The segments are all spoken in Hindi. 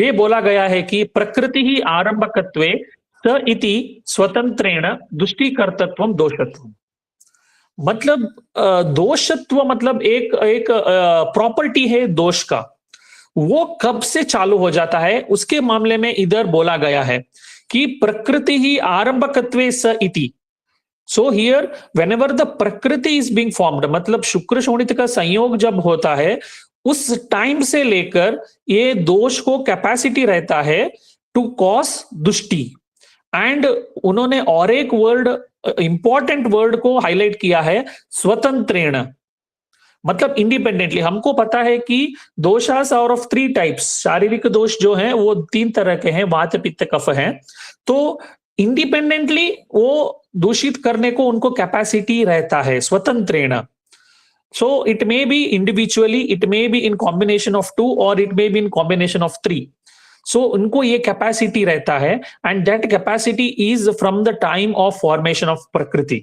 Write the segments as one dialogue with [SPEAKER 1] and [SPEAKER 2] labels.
[SPEAKER 1] ये बोला गया है कि प्रकृति ही आरंभकत्वे स इति स्वतंत्रेण दुष्टिकर्तृत्वम दोषत्वम। मतलब दोषत्व मतलब एक एक प्रॉपर्टी है दोष का, वो कब से चालू हो जाता है उसके मामले में इधर बोला गया है कि प्रकृति ही आरंभकत्वे स इति। सो हियर व्हेनेवर द प्रकृति इज बीइंग फॉर्म्ड, मतलब शुक्र शोणित का संयोग जब होता है उस टाइम से लेकर ये दोष को कैपेसिटी रहता है टू कॉज दुष्टि। एंड उन्होंने और एक वर्ड, इंपॉर्टेंट वर्ड को हाईलाइट किया है, स्वतंत्रेण, मतलब इंडिपेंडेंटली। हमको पता है कि दोषास आर ऑफ 3 टाइप्स, शारीरिक दोष जो हैं वो 3 तरह के हैं, वात पित्त कफ हैं। तो इंडिपेंडेंटली वो दूषित करने को उनको कैपेसिटी रहता है, स्वतंत्रेण। So it may be individually, it may be in combination of 2 or it may be in combination of 3. So उनको ये कैपेसिटी रहता है and that capacity is from the time of formation of प्रकृति।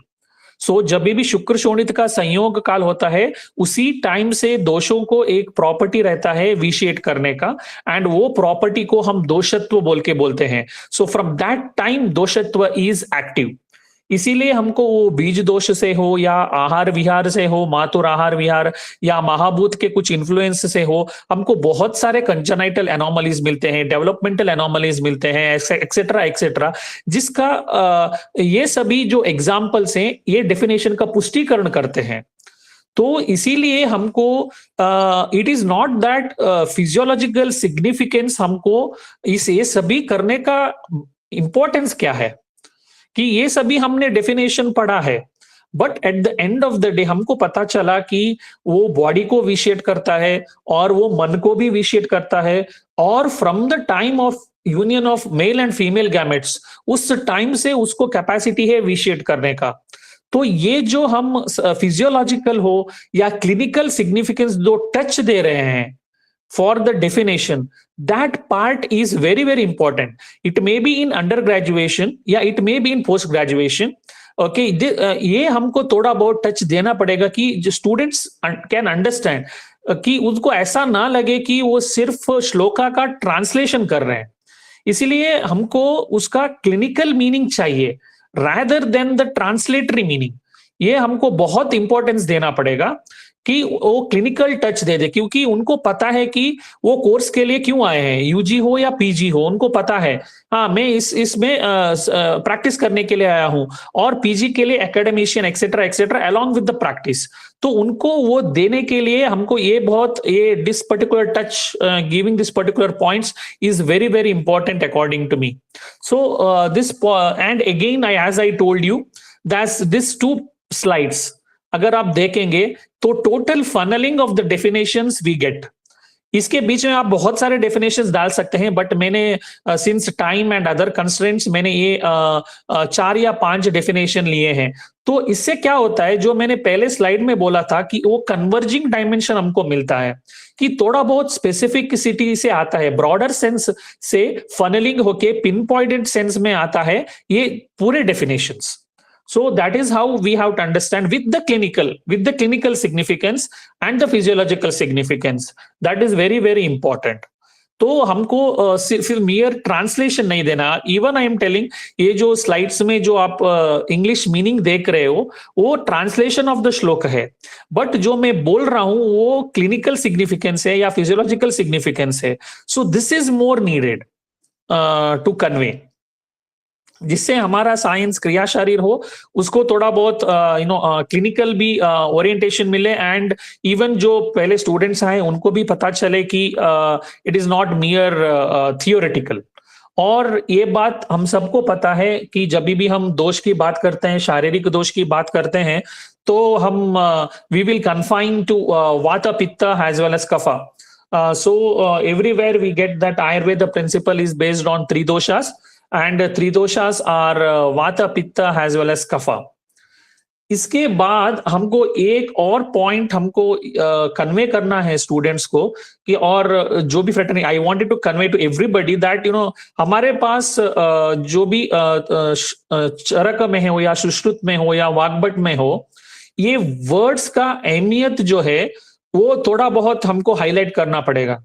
[SPEAKER 1] सो जब भी शुक्र शोणित का संयोग काल होता है उसी टाइम से दोषों को एक प्रॉपर्टी रहता है विशिएट करने का, एंड वो प्रॉपर्टी को हम दोषत्व बोल के बोलते हैं। सो फ्रॉम दैट टाइम दोषत्व इज एक्टिव। इसीलिए हमको वो बीज दोष से हो या आहार विहार से हो, मातुर आहार विहार या महाभूत के कुछ इन्फ्लुएंस से हो, हमको बहुत सारे कंजेनाइटल एनोमलीज मिलते हैं, डेवलपमेंटल एनोमलीज मिलते हैं, एक्सेट्रा एक्सेट्रा, जिसका ये सभी जो एग्जाम्पल्स हैं ये डेफिनेशन का पुष्टिकरण करते हैं। तो इसीलिए हमको it is not that physiological significance, हमको इस ये सभी करने का इंपॉर्टेंस क्या है कि ये सभी हमने डेफिनेशन पढ़ा है, but at the end of the day हमको पता चला कि वो बॉडी को विशिएट करता है और वो मन को भी विशिएट करता है, और from the time of union of male and female gametes उस टाइम से उसको कैपेसिटी है विशिएट करने का। तो ये जो हम फिजियोलॉजिकल हो या क्लिनिकल सिग्निफिकेंस जो टच दे रहे हैं for the definition, that part is very very important. It may be in undergraduation या it may be in post graduation. Okay, ये हमको थोड़ा बहुत टच देना पड़ेगा कि जो स्टूडेंट्स कैन अंडरस्टैंड कि उनको ऐसा ना लगे कि वो सिर्फ श्लोका का ट्रांसलेशन कर रहे हैं। इसीलिए हमको उसका क्लिनिकल मीनिंग चाहिए rather than the translatory meaning। ये हमको बहुत इंपॉर्टेंस देना पड़ेगा कि वो क्लिनिकल टच दे दे, क्योंकि उनको पता है कि वो कोर्स के लिए क्यों आए हैं, यूजी हो या पीजी हो, उनको पता है हाँ मैं इसमें प्रैक्टिस करने के लिए आया हूं, और पीजी के लिए academician etcetera etcetera along with the practice. तो उनको वो देने के लिए हमको ये this particular touch, giving this particular points is very very important according to me. So this and again as I told you that's this 2 slides अगर आप देखेंगे तो total funnelling of the definitions we get. इसके बीच में आप बहुत सारे डेफिनेशंस डाल सकते हैं, बट मैंने since time and other constraints मैंने ये 4 या 5 डेफिनेशन लिए हैं। तो इससे क्या होता है, जो मैंने पहले स्लाइड में बोला था कि वो कन्वर्जिंग डायमेंशन हमको मिलता है कि थोड़ा बहुत स्पेसिफिसिटी से आता है, ब्रॉडर सेंस से फनलिंग होके पिन पॉइंटेड सेंस में आता है ये पूरे definitions. So that is how we have to understand with the clinical significance and the physiological significance. That is very very important. तो हमको सिर्फ mere ट्रांसलेशन नहीं देना। इवन आई एम टेलिंग, ये जो स्लाइड्स में जो आप इंग्लिश मीनिंग देख रहे हो वो ट्रांसलेशन ऑफ द श्लोक है, बट जो मैं बोल रहा हूं वो क्लिनिकल सिग्निफिकेंस है या फिजियोलॉजिकल सिग्निफिकेंस है। So this is more needed to convey, जिससे हमारा साइंस क्रिया शरीर हो उसको थोड़ा बहुत क्लिनिकल भी ओरिएंटेशन मिले, एंड इवन जो पहले स्टूडेंट्स आए उनको भी पता चले कि इट इज नॉट मियर थियोरेटिकल। और ये बात हम सबको पता है कि जब भी हम दोष की बात करते हैं, शारीरिक दोष की बात करते हैं, तो हम we will confine to vata pitta as well as kapha. So everywhere we get that Ayurveda principle is based on 3 doshas, and 3 doshas are Vata, Pitta as well as Kapha. इसके बाद हमको एक और पॉइंट हमको कन्वे करना है स्टूडेंट्स को कि, और जो भी fraternity I wanted to convey to everybody that हमारे पास जो भी चरक में हो या सुश्रुत में हो या वाग्भट में हो, ये वर्ड्स का अहमियत जो है वो थोड़ा बहुत हमको हाईलाइट करना पड़ेगा।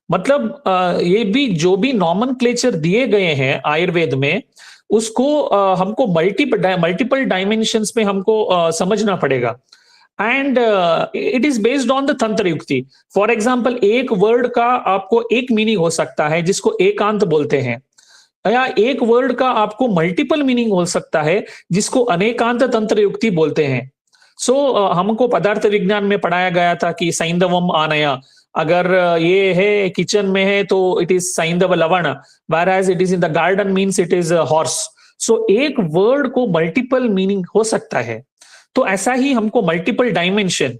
[SPEAKER 1] मतलब ये भी जो भी नॉमेनक्लेचर दिए गए हैं आयुर्वेद में, उसको हमको मल्टीपल डायमेंशंस में हमको समझना पड़ेगा। And it is based on the तंत्र युक्ति। फॉर एग्जाम्पल, एक वर्ड का आपको एक मीनिंग हो सकता है जिसको एकांत बोलते हैं, या एक वर्ड का आपको मल्टीपल मीनिंग हो सकता है जिसको अनेकांत तंत्र युक्ति बोलते हैं। हमको पदार्थ विज्ञान में पढ़ाया गया था कि सैंधवम आनया, अगर ये है किचन में है तो it is saindhava lavana, whereas it is in the garden means it is horse. So एक वर्ड को मल्टीपल मीनिंग हो सकता है, तो ऐसा ही हमको multiple dimension.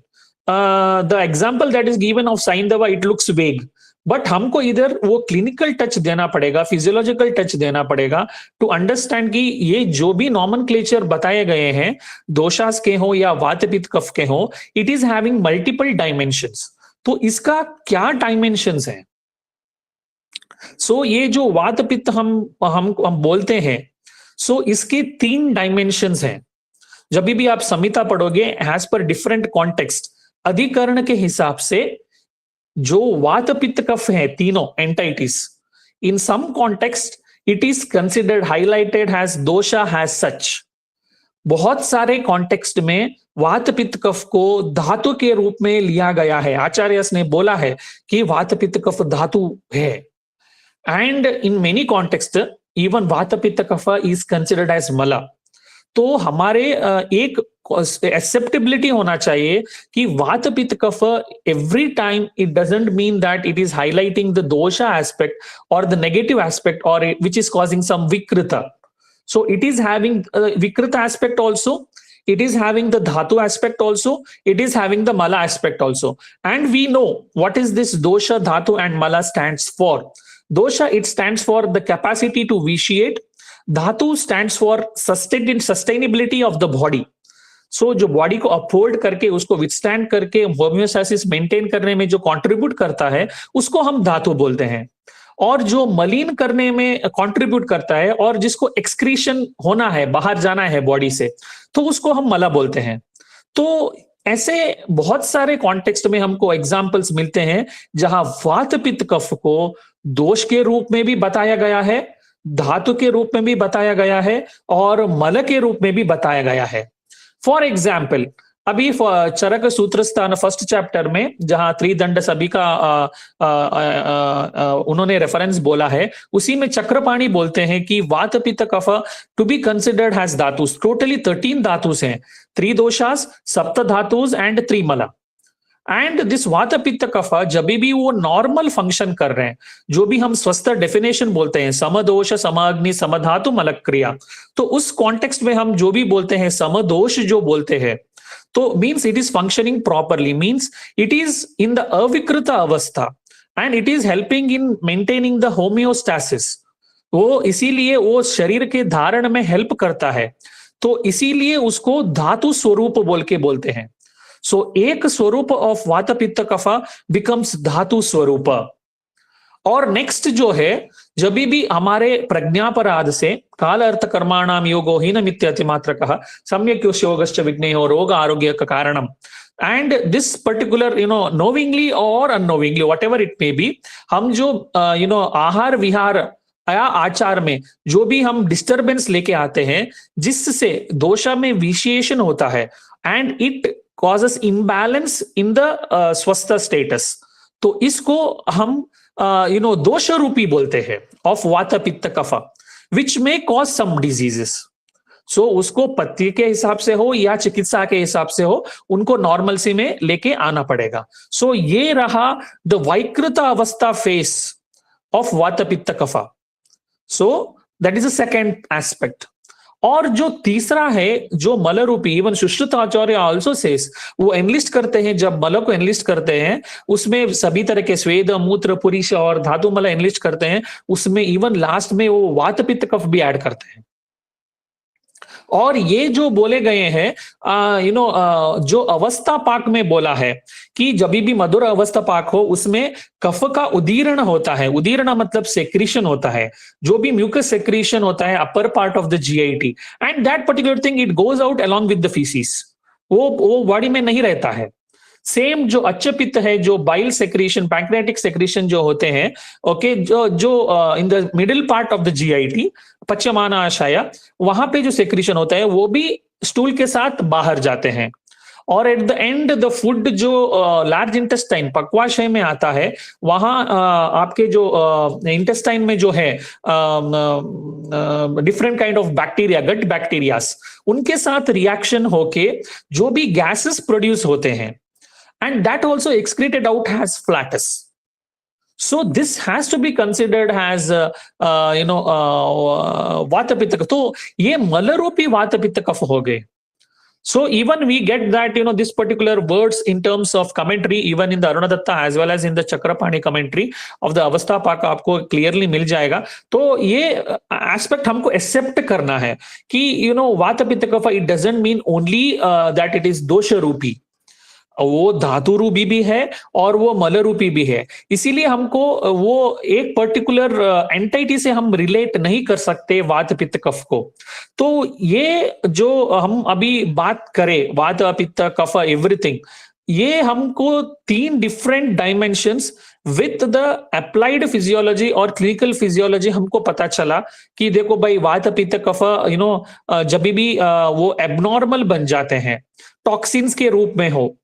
[SPEAKER 1] The example that is given of saindhava, it looks vague, but हमको इधर वो क्लिनिकल टच देना पड़ेगा, फिजियोलॉजिकल टच देना पड़ेगा टू अंडरस्टैंड कि ये जो भी नॉमेनक्लेचर बताए गए हैं, दोषास के हो या वात पित्त कफ के हो, it is having multiple dimensions. तो इसका क्या डायमेंशंस है? ये जो वात पित्त हम बोलते हैं, इसके 3 डायमेंशंस हैं। जब भी आप संहिता पढ़ोगे, एज पर डिफरेंट कॉन्टेक्स्ट, अधिकरण के हिसाब से जो वात पित्त कफ है, तीनों entities, in some context it is considered highlighted as dosha as such. बहुत सारे कॉन्टेक्स्ट में वात पित्त कफ को धातु के रूप में लिया गया है। आचार्य ने बोला है कि वात पित्त कफ धातु है। And in many context even वात पित्त कफ इज कंसिडर्ड एज मला। तो हमारे एक एक्सेप्टेबिलिटी होना चाहिए कि वात पित्त कफ every time it doesn't mean that it is highlighting the dosha aspect और द नेगेटिव एस्पेक्ट और विच इज कॉजिंग सम विकृत। So it is having vikrita aspect also, it is having the dhatu aspect also, it is having the mala aspect also. And we know what is this dosha, dhatu and mala stands for. Dosha, it stands for the capacity to vitiate. Dhatu stands for sustainability of the body. जो बॉडी को अपहोल्ड करके, उसको विथस्टैंड करके होम्योस्टैसिस मेंटेन करने में जो कंट्रीब्यूट करता है, उसको हम धातु बोलते हैं। और जो मलिन करने में कंट्रीब्यूट करता है और जिसको एक्सक्रीशन होना है, बाहर जाना है बॉडी से, तो उसको हम मला बोलते हैं। तो ऐसे बहुत सारे कॉन्टेक्स्ट में हमको एग्जाम्पल्स मिलते हैं जहां वात पित्त कफ को दोष के रूप में भी बताया गया है, धातु के रूप में भी बताया गया है और मल के रूप में भी बताया गया है। फॉर एग्जाम्पल, अभी चरक सूत्र स्थान फर्स्ट चैप्टर में जहां त्रिदंड सभी का उन्होंने रेफरेंस बोला है, उसी में चक्रपाणी बोलते हैं कि वात पित्त कफ to be considered as dhatus. Totally 13 धातुस हैं, 3 दोषास, 7 धातुस एंड 3 मला। एंड दिस वात पित्त कफ जब भी वो नॉर्मल फंक्शन कर रहे हैं, जो भी हम स्वस्थ डेफिनेशन बोलते हैं, समदोष, समाग्नि, समधातु, मलक क्रिया, तो उस कॉन्टेक्स्ट में हम जो भी बोलते हैं समदोष जो बोलते हैं, तो means it is functioning properly, means it is in the avikrita avastha and it is helping in maintaining the homeostasis. वो इसीलिए वो शरीर के धारण में हेल्प करता है, तो इसीलिए उसको धातु स्वरूप बोल के बोलते हैं। एक स्वरूप ऑफ वात पित्त कफ बिकम्स धातु स्वरूप। और नेक्स्ट जो है, जब भी हमारे प्रज्ञापराध से काल अर्थ कर्माणाम योगो हीनमित्यति मात्रकः सम्यक योगश्च विघ्नेयो रोग आरोग्य का कारणम। एंड दिस पर्टिकुलर नोविंगली और अननोविंगली व्हाटएवर इट मे बी, हम जो आहार विहार या आचार में जो भी हम डिस्टरबेंस लेके आते हैं, जिससे दोषा में विशेषण होता है and it causes imbalance in the स्वस्थ स्टेटस, तो इसको हम दोष रूपी बोलते हैं ऑफ वात पित्त कफ, विच में कॉज सम डिजीजेस। उसको पथ्य के हिसाब से हो या चिकित्सा के हिसाब से हो, उनको नॉर्मलसी में लेके आना पड़ेगा। ये रहा द वैकृत अवस्था फेस ऑफ वात पित्त kapha. That is the second aspect. और जो तीसरा है, जो मल रूपी, even Sushruta Acharya also says, वो एनलिस्ट करते हैं, जब मल को एनलिस्ट करते हैं, उसमें सभी तरह के स्वेद, मूत्र, पुरीश और धातु मल एनलिस्ट करते हैं, उसमें इवन लास्ट में वो वात पित्त कफ भी ऐड करते हैं। और ये जो बोले गए हैं, जो अवस्था पाक में बोला है कि जब भी मधुर अवस्था पाक हो, उसमें कफ का उदीर्ण होता है। उदीर्ण मतलब सेक्रीशन होता है, जो भी म्यूकस सेक्रीशन होता है upper part of the GIT, and that particular thing it goes out along with the faeces. वो बॉडी में नहीं रहता है। सेम जो अच्छ पित्त है, जो बाइल सेक्रेशन, पैंक्रियाटिक सेक्रेशन जो होते हैं, ओके, जो जो in the middle part of the GIT, pashchimashaya, वहां पे जो सेक्रेशन होता है वो भी स्टूल के साथ बाहर जाते हैं। और at the end the food जो लार्ज इंटेस्टाइन, पक्वाशय में आता है, वहां आपके जो इंटेस्टाइन में जो है different kind of bacteria, gut bacterias, उनके साथ रिएक्शन होके जो भी गैसेस प्रोड्यूस होते हैं, and that also excreted out as flatus. So this has to be considered as vata pitta kapha. तो ये मलरूपी वात पित्त कफ हो गए. So even we get that this particular words in terms of commentary, even in the Arunadatta as well as in the Chakrapani commentary of the Avasthapaka आपको clearly मिल जाएगा. तो ये aspect हमको accept करना है कि वात पित्त कफ, it doesn't mean only that it is dosha रूपी, वो धातु रूपी भी है और वो मल रूपी भी है. इसीलिए हमको वो एक पर्टिकुलर एंटिटी से हम रिलेट नहीं कर सकते वात पित्त कफ को. तो ये जो हम अभी बात करें वात पित्त कफ एवरीथिंग, ये हमको 3 different dimensions with the applied physiology और क्लिनिकल फिजियोलॉजी हमको पता चला कि देखो भाई, वात पित्त कफ जब भी वो एबनॉर्मल बन जाते हैं, टॉक्सिन्स के रूप में हो,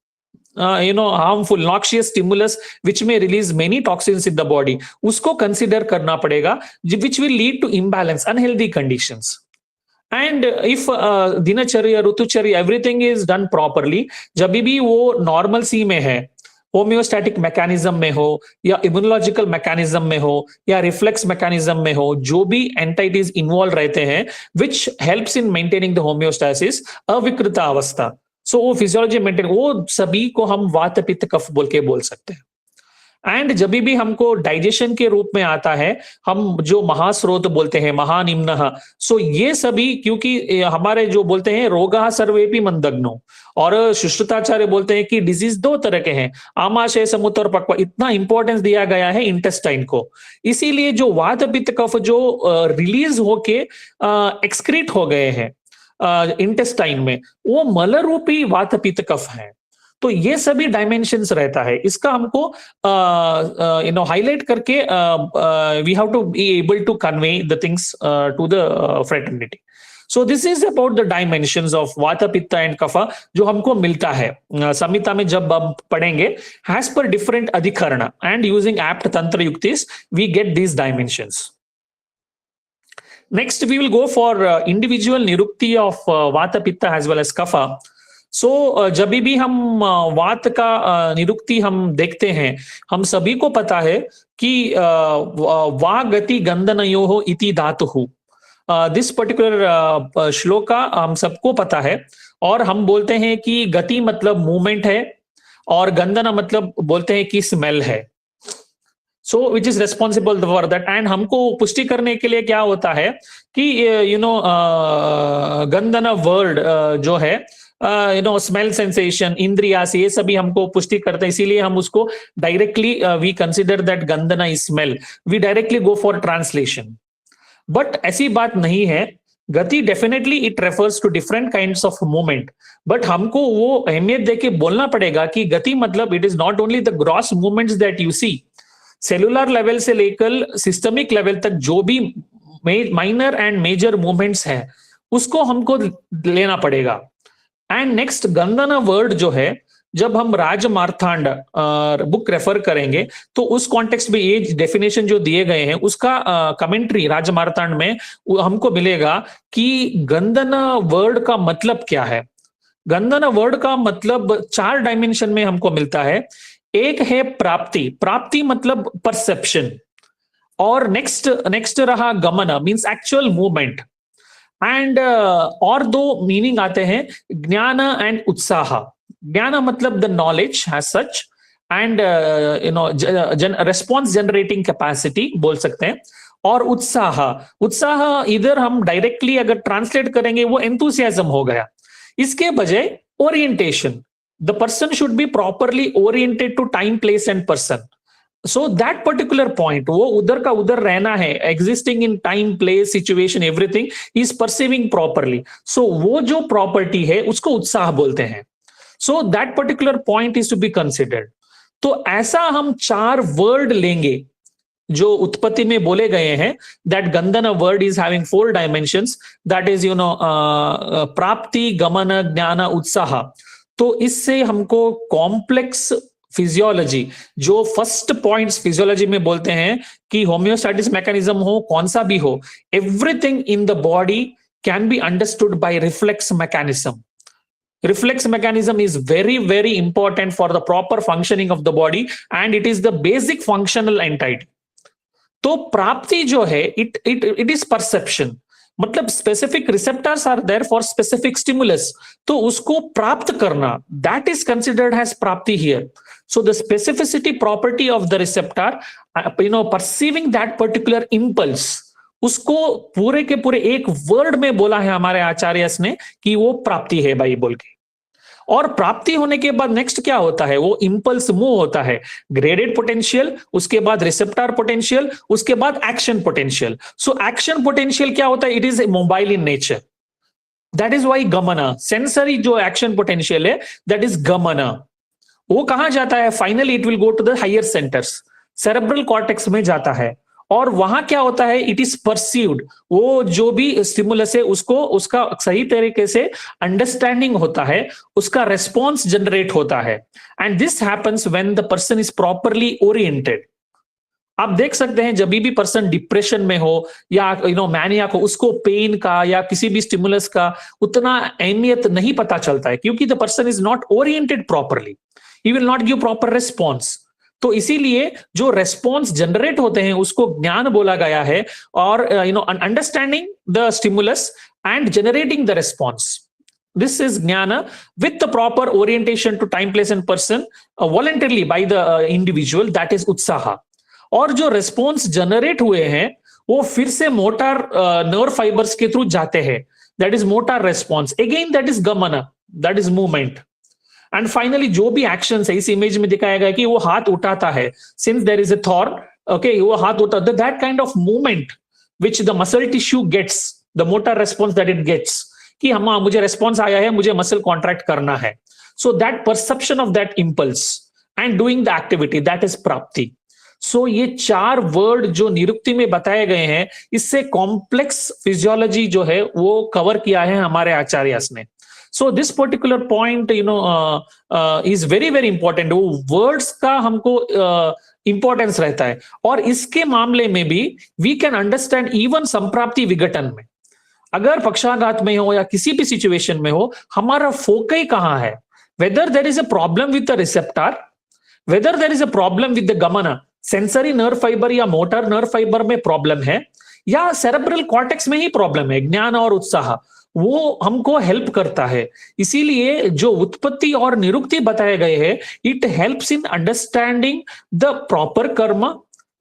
[SPEAKER 1] harmful noxious stimulus which may release many toxins in the body, उसको कंसिडर करना पड़ेगा, which will lead to imbalance, unhealthy conditions. And if दिनचर्या, ऋतुचर्या, everything is done properly, जब भी वो नॉर्मल सी में है, होम्योस्टैटिक मैकेनिज्म में हो या इम्यूनोलॉजिकल मैकेनिज्म में हो या रिफ्लेक्स मैकेनिज्म में हो, जो भी एंटाइटीज इन्वॉल्व रहते हैं which helps in maintaining the homeostasis, avikrita avastha, so वो फिजियोलॉजी मेंटेन, वो सभी को हम वात पित्त कफ बोल के बोल सकते हैं. एंड जब भी हमको डाइजेशन के रूप में आता है, हम जो महास्रोत बोलते हैं, महानिम्नः, सो ये सभी, क्योंकि हमारे जो बोलते हैं रोगा सर्वेपि मंदग्नो, और सुश्रुताचार्य बोलते हैं कि डिजीज 2 तरह के हैं, आमाशय, समुद्र और पक्वा. इतना इंपॉर्टेंस दिया गया है इंटेस्टाइन को. इसीलिए जो वात पित्त कफ जो रिलीज होके एक्सक्रीट हो गए हैं इंटेस्टाइन में, वो मल रूपी वात पित्त कफ है. तो ये सभी डायमेंशंस रहता है. इसका हमको हाईलाइट करके we have to be able to convey the things to the fraternity. So this is about the dimensions of vata pitta and कफा, जो हमको मिलता है संहिता में जब हम पढ़ेंगे, एज पर डिफरेंट अधिकरण and using apt tantra yuktis we get these dimensions. Next, we will go for individual nirukti of vata pitta as well as kapha. So जब भी हम वात का निरुक्ति हम देखते हैं, हम सभी को पता है कि वा गति गंधनयोः इति धातुः, दिस पर्टिकुलर श्लोका हम सबको पता है. और हम बोलते हैं कि गति मतलब मूवमेंट है और गंधन मतलब बोलते हैं कि स्मेल है. So which is responsible for that. And हमको पुष्टि करने के लिए क्या होता है कि गंधना वर्ड जो है स्मेल सेंसेशन, इंद्रियास, ये सभी हमको पुष्टि करते हैं. इसीलिए हम उसको directly we consider that gandhana is smell, we directly go for translation. But ऐसी बात नहीं है. Gati definitely it refers to different kinds of movement, but हमको वो अहमियत देके बोलना पड़ेगा कि गति मतलब it is not only the gross movements that you see, cellular level से लेकर सिस्टमिक लेवल तक जो भी माइनर एंड मेजर मूवमेंट्स हैं उसको हमको लेना पड़ेगा. एंड नेक्स्ट, गंधना वर्ड जो है, जब हम राजमार्तांड बुक रेफर करेंगे तो उस कॉन्टेक्स्ट में ये डेफिनेशन जो दिए गए हैं उसका कमेंट्री राजमार्तांड में हमको मिलेगा कि गंधना वर्ड का मतलब क्या है. गंधना वर्ड का मतलब 4 डायमेंशन में हमको मिलता है. एक है प्राप्ति, प्राप्ति मतलब परसेप्शन, और नेक्स्ट रहा गमन, मींस एक्चुअल मूवमेंट. एंड और 2 मीनिंग आते हैं, ज्ञान एंड उत्साह. ज्ञान मतलब the knowledge as such, and response generating capacity बोल सकते हैं. और उत्साह इधर हम डायरेक्टली अगर ट्रांसलेट करेंगे वो एंथुसियाज्म हो गया. इसके बजाय orientation, the person should be properly oriented to time, place and person. So that particular point, वो उधर का उधर रहना है, existing in time, place, situation, everything is perceiving properly. So वो जो property है उसको उत्साह बोलते हैं. So that particular point is to be considered. तो ऐसा हम 4 वर्ड लेंगे जो उत्पत्ति में बोले गए हैं, that gandhana word is having 4 dimensions, that is prapti, gamana, jnana, utsaha. तो इससे हमको कॉम्प्लेक्स फिजियोलॉजी, जो फर्स्ट पॉइंट्स फिजियोलॉजी में बोलते हैं कि होम्योस्टैटिस मैकेनिज्म हो, कौन सा भी हो, everything in the body can be understood by reflex mechanism. Reflex mechanism is very, very important for the proper functioning of the body, and it is the basic functional entity. तो प्राप्ति जो है, it is perception, मतलब specific receptors are there for specific stimulus, तो उसको प्राप्त करना, दैट इज कंसिडर्ड एज प्राप्ति here. So the specificity property of the receptor, perceiving that particular impulse, उसको पूरे के पूरे एक वर्ड में बोला है हमारे आचार्यस ने कि वो प्राप्ति है भाई बोल के। और प्राप्ति होने के बाद नेक्स्ट क्या होता है, वो इंपल्स मूव होता है, ग्रेडेड पोटेंशियल, उसके बाद रिसेप्टर पोटेंशियल, उसके बाद action potential. So action potential क्या होता है, it is mobile in nature, that is why gamana, sensory जो एक्शन पोटेंशियल है दैट इज गमना। वो कहां जाता है, finally it will go to the higher centres, cerebral cortex में जाता है, और वहां क्या होता है, इट इज परसीव्ड, वो जो भी स्टिमुलस है उसको उसका सही तरीके से अंडरस्टैंडिंग होता है, उसका रेस्पॉन्स जनरेट होता है, and this happens when the person is properly oriented. आप देख सकते हैं जब भी पर्सन डिप्रेशन में हो या मैनियाक हो, उसको पेन का या किसी भी स्टिमुलस का उतना अहमियत नहीं पता चलता है, क्योंकि the person is not oriented properly, he will not give proper response. तो इसीलिए जो रेस्पॉन्स जनरेट होते हैं उसको ज्ञान बोला गया है, और understanding the stimulus and generating the response, this is jnana with the proper orientation to time, place and person voluntarily by the individual, that is utsaha. और जो रेस्पॉन्स जनरेट हुए हैं वो फिर से मोटर नर्व फाइबर्स के थ्रू जाते हैं, that is motor response, again that is gamana, that is movement. And finally जो भी एक्शन है, इस इमेज में दिखाया गया कि वो हाथ उठाता है, since there is a thorn, okay, वो हाथ उठाता है, that kind of movement which the muscle tissue gets, the motor response that it gets, कि हम मुझे रेस्पॉन्स आया है, मुझे मसल कॉन्ट्रैक्ट करना है। So that perception of that impulse and doing the activity, that is प्राप्ति। सो ये 4 वर्ड जो निरुक्ति में बताए गए हैं, इससे कॉम्प्लेक्स फिजियोलॉजी जो है वो कवर किया है हमारे आचार्यस ने। So this particular point, is very, very important. वो words का हमको importance रहता है, और इसके मामले में भी we can understand even संप्राप्ति विघटन में, अगर पक्षाघात में हो या किसी भी सिचुएशन में हो, हमारा फोकस कहाँ है, whether there is a problem with the receptor, whether there is a problem with the gamana, sensory nerve fibre या मोटर नर्व फाइबर में प्रॉब्लम है, या सेरेब्रल कॉर्टेक्स में ही प्रॉब्लम है, ज्ञान और उत्साह, वो हमको हेल्प करता है। इसीलिए जो उत्पत्ति और निरुक्ति बताए गए हैं, it helps in understanding the proper karma,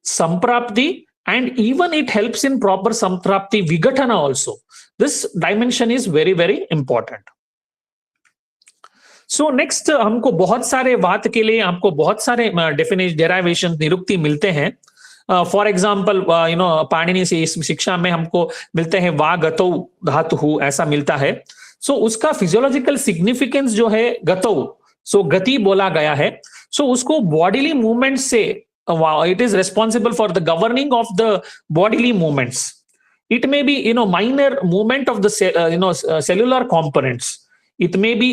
[SPEAKER 1] samprapti, and even it helps in proper samprapti vighatana also. This dimension is very, very important. So next, हमको बहुत सारे बात के लिए आपको बहुत सारे डेफिनेशन, डेराइवेशन, निरुक्ति मिलते हैं। फॉर एग्जाम्पल पाणिनि से इस शिक्षा में हमको मिलते हैं वा गतौ धातु, ऐसा मिलता है। सो उसका फिजियोलॉजिकल सिग्निफिकेंस जो है गतौ, सो गति बोला गया है। सो उसको बॉडीली मूवमेंट से, it is responsible for the governing of the bodily movements. It may B minor movement of the cellular components. It may be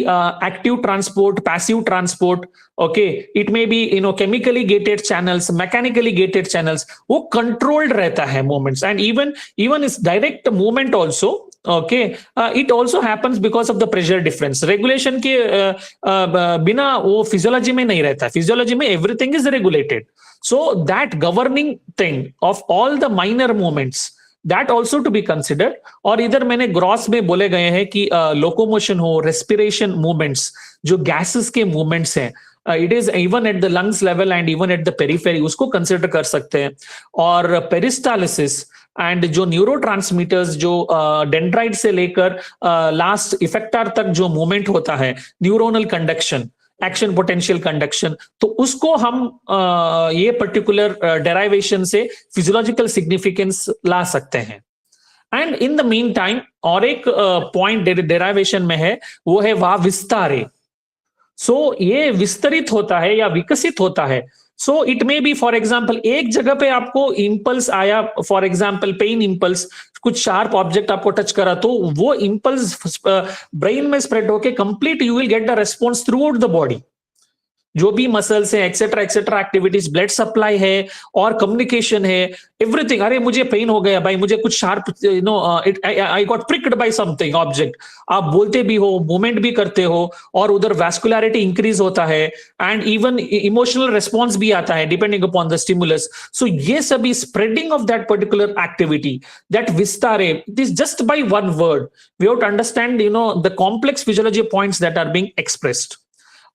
[SPEAKER 1] active transport, passive transport. Okay, it may be chemically gated channels, mechanically gated channels. वो controlled रहता है movements, and even its direct movement also. Okay, it also happens because of the pressure difference. Regulation के बिना वो physiology में नहीं रहता. Physiology में everything is regulated. So that governing thing of all the minor movements, that also to be considered. और इधर मैंने ग्रॉस में बोले गए हैं कि लोकोमोशन हो, रेस्पिरेशन मूवमेंट्स, जो गैसेस के मूवमेंट्स हैं, it is even at the lungs level and even at the periphery, उसको कंसिडर कर सकते हैं। और पेरिस्टालिसिस एंड जो न्यूरोट्रांसमीटर्स, जो डेंड्राइट से लेकर लास्ट इफेक्टर तक जो मूवमेंट होता है, neuronal conduction, action potential conduction, तो उसको हम ये पर्टिकुलर डेराइवेशन से फिजियोलॉजिकल सिग्निफिकेंस ला सकते हैं। And in the mean time और एक पॉइंट डेराइवेशन में है, वो है वा विस्तारे। सो ये विस्तरित होता है या विकसित होता है। सो it may B for example एक जगह पे आपको इंपल्स आया, फॉर एग्जाम्पल पेन इंपल्स, कुछ शार्प ऑब्जेक्ट आपको टच करा, तो वो इंपल्स ब्रेन में स्प्रेड होके complete you will get the response through out the body. जो भी मसल्स है एक्सेट्रा एक्टिविटीज, ब्लड सप्लाई है और कम्युनिकेशन है, एवरीथिंग। अरे मुझे पेन हो गया भाई, मुझे कुछ sharp I got pricked by something object, आप बोलते भी हो, मूवमेंट भी करते हो, और उधर वैस्कुलैरिटी इंक्रीज होता है एंड इवन इमोशनल रिस्पॉन्स भी आता है depending upon the stimulus. So ये सभी spreading of that particular activity, that विस्तारे, it is just by one word we have to understand the complex physiology points that are being expressed.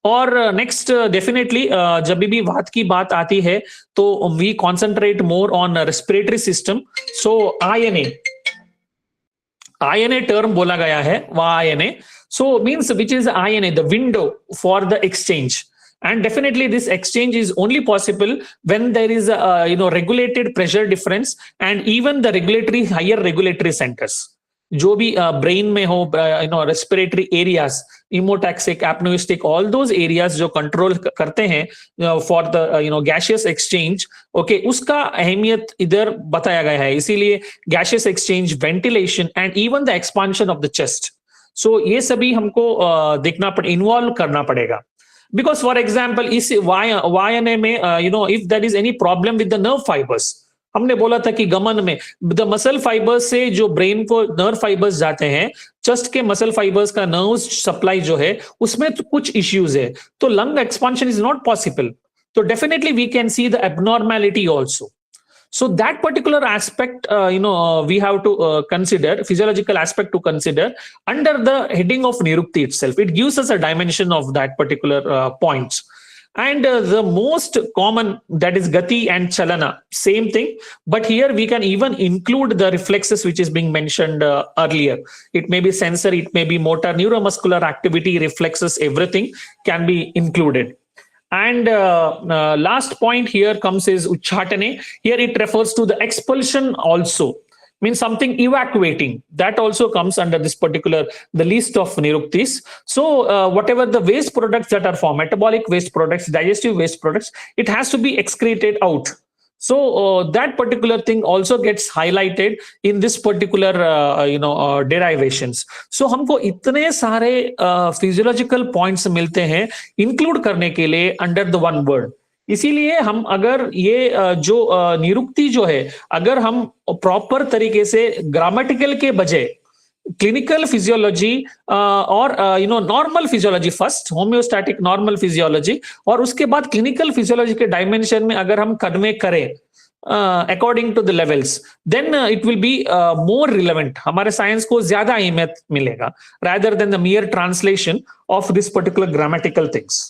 [SPEAKER 1] और नेक्स्ट डेफिनेटली जब भी वात की बात आती है तो we concentrate more on respiratory system. So आईएनए टर्म बोला गया है, आईएनए, सो मीन्स विच इज आईएनए, the window for the exchange, and definitely this exchange is only possible when there is a regulated pressure difference and even the higher regulatory centers जो भी ब्रेन में हो, respiratory areas, pneumotaxic, apneustic, all those areas जो कंट्रोल करते हैं for the gaseous exchange, okay, उसका अहमियत इधर बताया गया है। इसीलिए gaseous exchange, ventilation and even the expansion of the chest, so ये सभी हमको देखना इन्वॉल्व करना पड़ेगा। बिकॉज फॉर एग्जाम्पल इस वायने में if there is any problem with the nerve fibres, हमने बोला था कि गमन में द मसल फाइबर्स से जो ब्रेन को नर्व फाइबर्स जाते हैं, चेस्ट के मसल फाइबर्स का नर्व सप्लाई जो है उसमें तो कुछ इश्यूज है, तो lung expansion is not possible, तो definitely we can see the abnormality also. So that particular aspect, we have to consider, physiological aspect to consider under the heading of Nirukti itself. It gives us a dimension of that particular points. And the most common, that is Gati and Chalana, same thing. But here we can even include the reflexes which is being mentioned earlier. It may be sensory, it may be motor, neuromuscular activity, reflexes, everything can be included. And last point here comes is Uchhatane. Here it refers to the expulsion also, means something evacuating. That also comes under this particular, the list of Niruktis. So whatever the waste products that are formed, metabolic waste products, digestive waste products, it has to be excreted out. So that particular thing also gets highlighted in this particular derivations. So हमको इतने सारे physiological points मिलते हैं include करने के लिए under the one word. इसीलिए हम अगर ये जो निरुक्ति जो है, अगर हम प्रॉपर तरीके से ग्रामेटिकल के बजाय क्लिनिकल फिजियोलॉजी और normal physiology, first homeostatic normal physiology और उसके बाद क्लिनिकल फिजियोलॉजी के डायमेंशन में अगर हम कन्वे करें according to the levels, then it will be more relevant, हमारे साइंस को ज्यादा अहमियत मिलेगा rather than the mere translation of this particular grammatical things.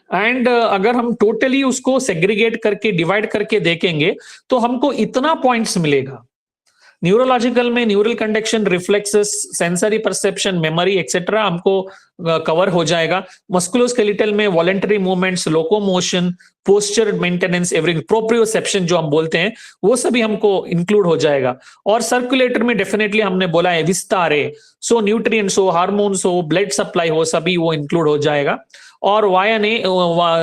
[SPEAKER 1] And अगर हम टोटली उसको सेग्रीगेट करके डिवाइड करके देखेंगे तो हमको इतना पॉइंट्स मिलेगा। न्यूरोलॉजिकल में neural conduction, reflexes, sensory perception, memory etcetera हमको कवर हो जाएगा। मस्कुलोस्केलेटल में voluntary movements, locomotion, posture maintenance, every proprioception जो हम बोलते हैं वो सभी हमको इंक्लूड हो जाएगा। और सर्कुलेटर में डेफिनेटली हमने बोला है विस्तारे, सो न्यूट्रिएंट्स हो, हार्मोन्स हो, ब्लड सप्लाई हो, सभी वो इंक्लूड हो जाएगा। और वायने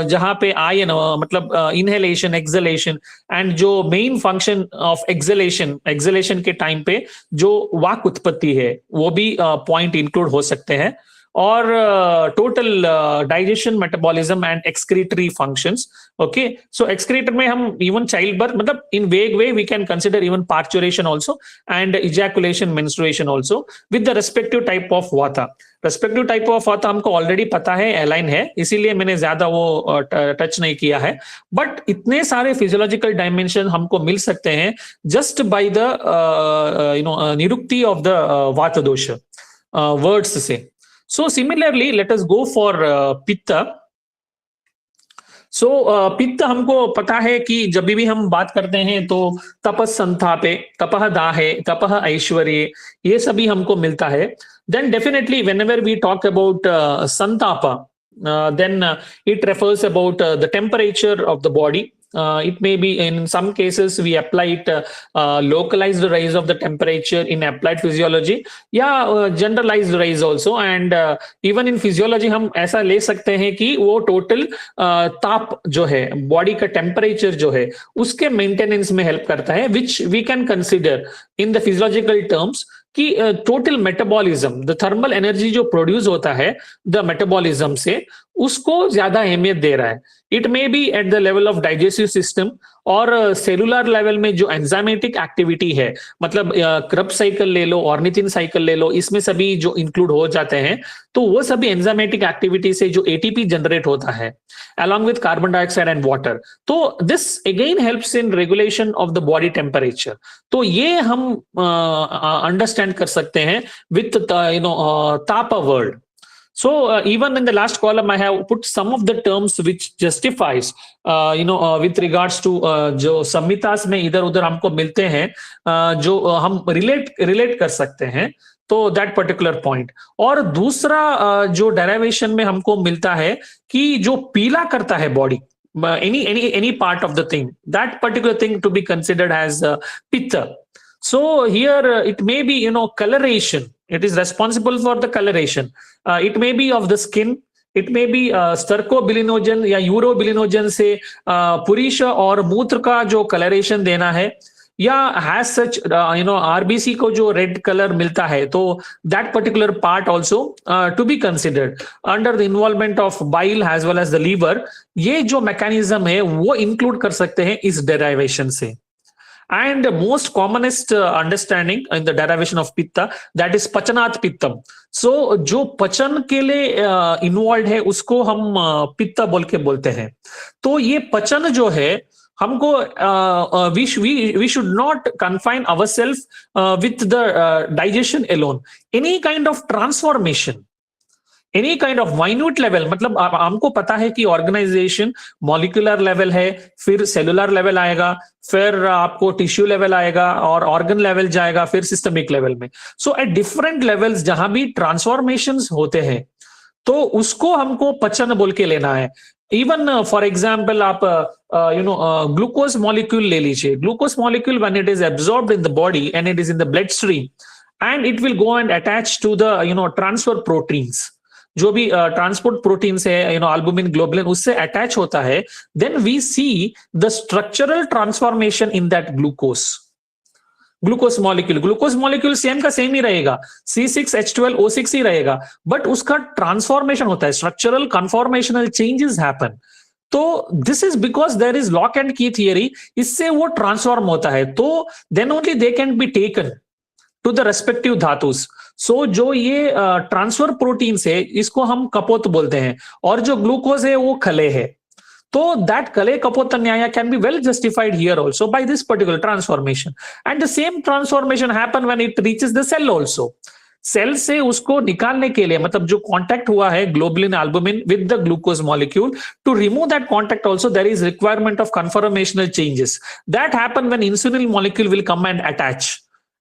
[SPEAKER 1] जहां पे आयन मतलब इनहेलेशन, एक्सलेशन एंड जो मेन फंक्शन ऑफ एक्सलेशन के टाइम पे जो वाक उत्पत्ति है वो भी पॉइंट इंक्लूड हो सकते हैं। और total digestion, metabolism and excretory functions, okay. So excretory में हम इवन चाइल्ड बर्थ मतलब in vega way we can consider even parturition also and ejaculation, menstruation also with the respective type of vata. Respective type of vata हमको ऑलरेडी पता है, एलाइन है, इसीलिए मैंने ज्यादा वो टच नहीं किया है। बट इतने सारे फिजियोलॉजिकल डायमेंशन हमको मिल सकते हैं just by the nirukti of the vata dosha words से। So similarly, let us go for पित्त। So पित्त हमको पता है कि जब भी हम बात करते हैं तो तपस संतापे, तपह दाहे, तपह ऐश्वर्ये, ये सभी हमको मिलता है। Then definitely whenever we talk about santapa, then it refers about the temperature of the body, It may be in some cases we apply it localized rise of the temperature in applied physiology, या generalized rise also. And even in physiology हम ऐसा ले सकते हैं कि वो टोटल ताप जो है बॉडी का टेम्परेचर जो है उसके मेंटेनेंस में हेल्प करता है, which we can consider in the physiological terms कि total metabolism, the thermal energy जो प्रोड्यूस होता है द मेटाबॉलिज्म से, उसको ज्यादा अहमियत दे रहा है. It may be at the level of digestive system और सेलुलर लेवल में जो एंजाइमेटिक एक्टिविटी है, मतलब Krebs साइकिल ले लो, ऑर्निथिन साइकिल ले लो, इसमें सभी जो इंक्लूड हो जाते हैं, तो वो सभी एंजाइमेटिक एक्टिविटी से जो एटीपी जनरेट होता है along with carbon dioxide and water, तो this again helps in regulation of the body temperature. तो ये हम अंडरस्टैंड कर सकते हैं with tapa word. So even in the last column I have put some of the terms which justifies with regards to जो संहितास में इधर उधर हमको मिलते हैं, जो हम रिलेट कर सकते हैं, तो दैट पर्टिकुलर पॉइंट. और दूसरा जो डेरिवेशन में हमको मिलता है कि जो पीला करता है body, any part of the thing, that particular thing to be considered as pitta. So here it may be coloration. It is responsible for the coloration. It may be of the skin. It may be stercobilinogen या यूरोबिलिनोजन से पुरुष और मूत्र का जो कलरेशन देना है, या हैज सच आरबीसी को जो रेड कलर मिलता है, तो that particular part also to be considered under the involvement of bile as well as the liver. ये जो मैकेनिज्म है वो इंक्लूड कर सकते हैं इस डेराइवेशन से. And most commonest understanding in the derivation of pitta, that is पचनात् पित्तम. So जो पचन के लिए इन्वॉल्व है उसको हम पित्त बोल के बोलते हैं. तो ये पचन जो है हमको we should not confine ourselves with the digestion alone. Any kind of transformation, any kind of minute level, मतलब हमको पता है कि ऑर्गेनाइजेशन मॉलिक्यूलर लेवल है, फिर सेलुलर लेवल आएगा, फिर आपको टिश्यू लेवल आएगा और ऑर्गन लेवल जाएगा, फिर सिस्टमिक लेवल में. सो एट डिफरेंट लेवल्स जहां भी ट्रांसफॉर्मेशंस होते हैं तो उसको हमको पचन बोल के लेना है. इवन फॉर एग्जाम्पल आप ग्लूकोज मॉलिक्यूल ले लीजिए. Glucose molecule when it is absorbed in the body and it is in the blood stream and it will go and attach to the transfer proteins, जो भी ट्रांसपोर्ट प्रोटीन्स है, एल्बुमिन, ग्लोबुलिन, उससे अटैच होता है. Then we see the structural transformation in that glucose molecule same का सेम ही रहेगा, C6H12O6 ही रहेगा, बट उसका ट्रांसफॉर्मेशन होता है, स्ट्रक्चरल कन्फॉर्मेशनल चेंजेस हैपन. तो this is because there is lock and key theory, इससे वो ट्रांसफॉर्म होता है, तो then only they can be taken to the respective dhatus. So जो ये ट्रांसफर प्रोटीन्स है इसको हम कपोत बोलते हैं, और जो ग्लूकोज है वो खले है. तो दैट कले कपोत न्याय can be well justified here also by this particular transformation. And the same transformation happen when it reaches the cell also. Cell से उसको निकालने के लिए, मतलब जो कांटेक्ट हुआ है globulin albumin with the glucose molecule, to remove that contact also there is requirement of conformational changes that happen when insulin molecule will come and attach.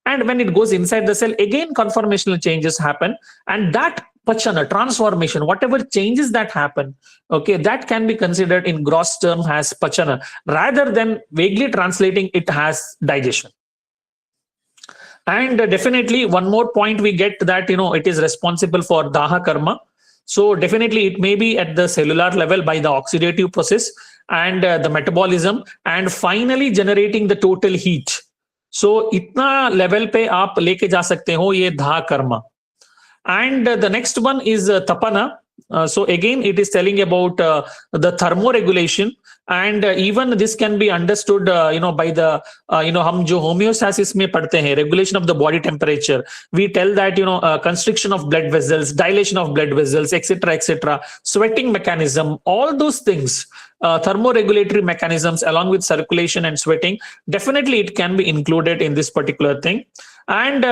[SPEAKER 1] And when it goes inside the cell, again conformational changes happen, and that pachana, transformation, whatever changes that happen, okay, that can be considered in gross term as pachana, rather than vaguely translating it as digestion. And definitely one more point we get that it is responsible for daha karma. So definitely it may be at the cellular level by the oxidative process and the metabolism, and finally generating the total heat. सो इतना लेवल पे आप लेके जा सकते हो ये धा कर्म. And the next one is tapana. So again it is telling about the thermoregulation, and even this can be understood by the हम जो homeostasis में पढ़ते हैं, regulation of the body temperature, we tell that constriction of blood vessels, dilation of blood vessels, etc., sweating mechanism, all those things, thermoregulatory mechanisms along with circulation and sweating, definitely it can be included in this particular thing. And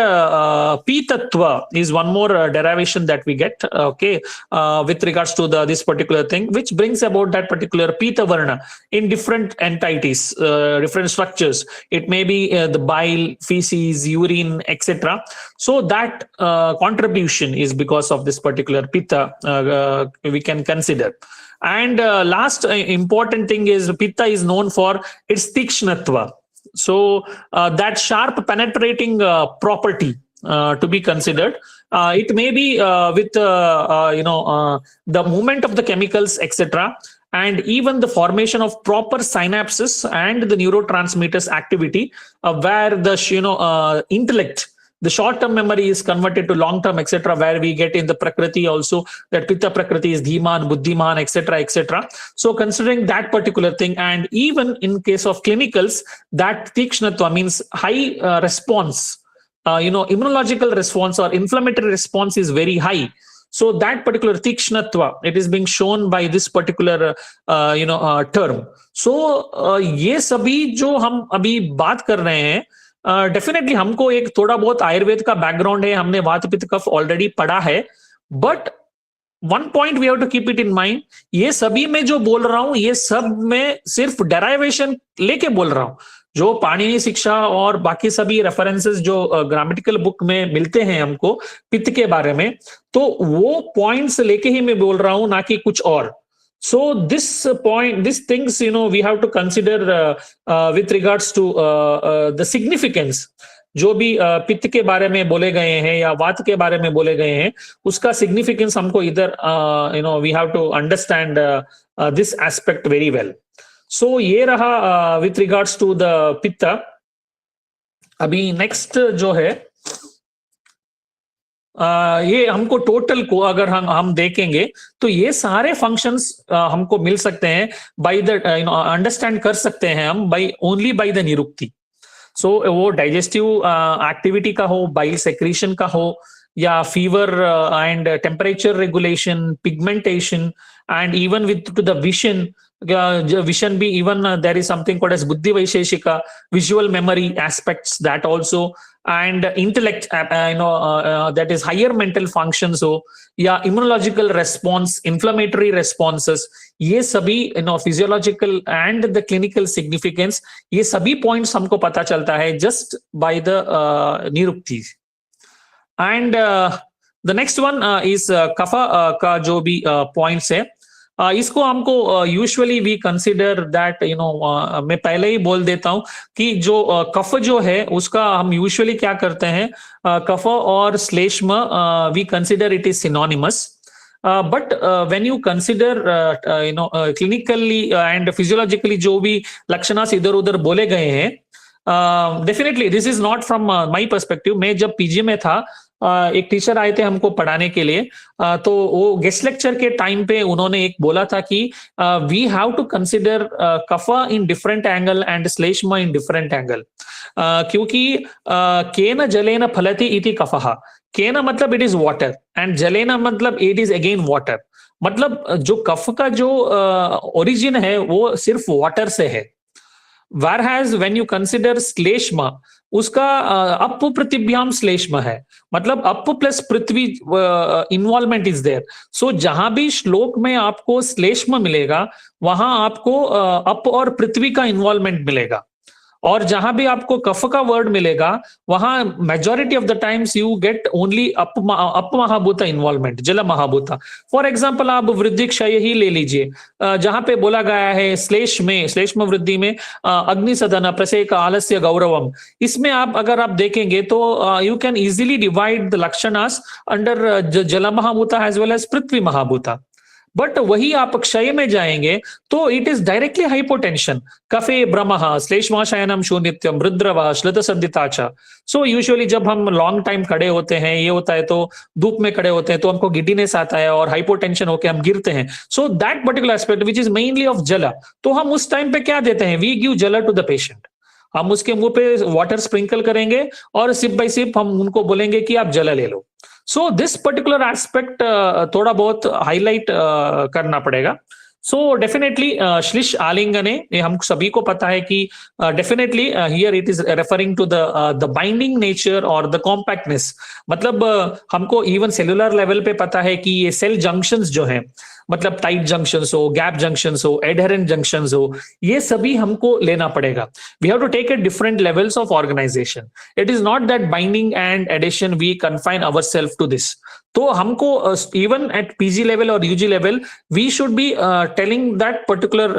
[SPEAKER 1] Pitatva is one more derivation that we get, okay, with regards to this particular thing, which brings about that particular Pita Varna in different entities, different structures. It may be the bile, feces, urine, etc. So that contribution is because of this particular Pitta we can consider. And last important thing is pitta is known for its tikshnatva. So that sharp penetrating property to be considered. It may be with the movement of the chemicals, etc., and even the formation of proper synapses and the neurotransmitters activity, where the intellect, the short-term memory is converted to long-term, etc., where we get in the Prakriti also that Pitta Prakriti is Dhiman, Buddhiman, etc., etc. So considering that particular thing, and even in case of clinicals, that Tikshnatva means high response, immunological response or inflammatory response is very high. So that particular Tikshnatva, it is being shown by this particular term. So ये सभी जो हम अभी बात कर रहे हैं, डेफिनेटली हमको एक थोड़ा बहुत आयुर्वेद का बैकग्राउंड है, हमने वात पित्त कफ ऑलरेडी पढ़ा है, but one point we have to keep it in mind, ये सभी में जो बोल रहा हूं ये सब में सिर्फ डेराइवेशन लेके बोल रहा हूं. जो पाणिनि शिक्षा और बाकी सभी रेफरेंसेस जो ग्रामेटिकल बुक में मिलते हैं हमको पित्त के बारे में, तो वो पॉइंट्स लेके ही मैं बोल रहा हूं, ना कि कुछ और. So these things, we have to consider with regards to the significance. जो भी पित्त के बारे में बोले गए हैं या वात के बारे में बोले गए हैं, उसका सिग्निफिकेंस हमको इधर we have to understand this aspect very well. So ये रहा with regards to the पित्त. अभी नेक्स्ट जो है ये हमको टोटल को अगर हम देखेंगे तो ये सारे फंक्शंस हमको मिल सकते हैं बाय द अंडरस्टैंड कर सकते हैं हम ओनली बाय द निरुक्ति. सो वो डाइजेस्टिव एक्टिविटी का हो, बाइल सेक्रीशन का हो, या fever and temperature regulation, pigmentation, and even with to the vision. Vision be even there is something called as buddhi vaisheshika, visual memory aspects, that also, and intellect, that is higher mental functions. So yeah, immunological response, inflammatory responses, ये सभी physiological and the clinical significance, ये सभी points हमको पता चलता है just by the nirukti. And the next one is kapha का जो भी points है, इसको हमको यूजुअली वी कंसिडर दैट मैं पहले ही बोल देता हूं कि जो कफ जो है उसका हम यूजुअली क्या करते हैं, कफ और श्लेष्म we consider it is synonymous. But when you consider clinically and physiologically जो भी लक्षणास इधर उधर बोले गए हैं, definitely this is not from my perspective. मैं जब पीजी में था, एक टीचर आए थे हमको पढ़ाने के लिए, तो वो गेस्ट लेक्चर के टाइम पे उन्होंने एक बोला था कि we have to consider kapha in different angle and shleshma in different angle, क्योंकि केन जलेन फलति इति कफः. केन मतलब इट इज वाटर एंड जलेन मतलब इट इज अगेन वाटर. मतलब जो कफ का जो ओरिजिन है वो सिर्फ वाटर से है. Whereas when you consider श्लेष्मा, उसका अप पृथिव्याम श्लेष्म है, मतलब ap plus prithvi involvement is there. So जहां भी श्लोक में आपको श्लेष्म मिलेगा वहां आपको अप और पृथ्वी का इन्वॉल्वमेंट मिलेगा, और जहां भी आपको कफ का वर्ड मिलेगा वहां majority of the times you get only ap mahabhuta involvement, jala mahabhuta. For example आप वृद्धि क्षय ही ले लीजिए, जहां पे बोला गया है श्लेष्म वृद्धि में अग्नि सदन प्रसेक आलस्य गौरवम, इसमें आप अगर आप देखेंगे तो you can easily divide the lakshanas under jala mahabhuta as well as prithvi mahabhuta. But वही आप क्षय में जाएंगे तो इट इज डायरेक्टली हाइपोटेंशन. कफे ब्रह्मः श्लेष्माशयनम शून्यत्यम रुद्रवः श्लुत संदिताचा. सो यूजुअली जब हम लॉन्ग टाइम खड़े होते हैं, ये होता है तो धूप में खड़े होते हैं तो हमको गिडीनेस आता है और हाइपोटेंशन होकर हम गिरते हैं. So that particular aspect which is mainly of जल, तो हम उस टाइम पे क्या देते हैं, वी गिव जल टू द पेशेंट. हम उसके मुंह पे वाटर स्प्रिंकल करेंगे और सिप बाय सिप हम उनको बोलेंगे कि आप जल ले लो. सो दिस पर्टिकुलर एस्पेक्ट थोड़ा बहुत हाईलाइट करना पड़ेगा. सो डेफिनेटली श्लिश आलिंगने, ये हम सभी को पता है कि definitely here it is referring to the binding nature और द कॉम्पैक्टनेस. मतलब हमको इवन सेलुलर लेवल पे पता है कि ये सेल जंक्शंस जो हैं मतलब टाइट जंक्शंस हो, गैप जंक्शंस हो, एडहेरेंट जंक्शंस हो, ये सभी हमको लेना पड़ेगा. We have to take at different levels of organisation. It is not that binding and addition we confine ourselves to this. तो हमको इवन एट पीजी लेवल और UG level we should be telling that particular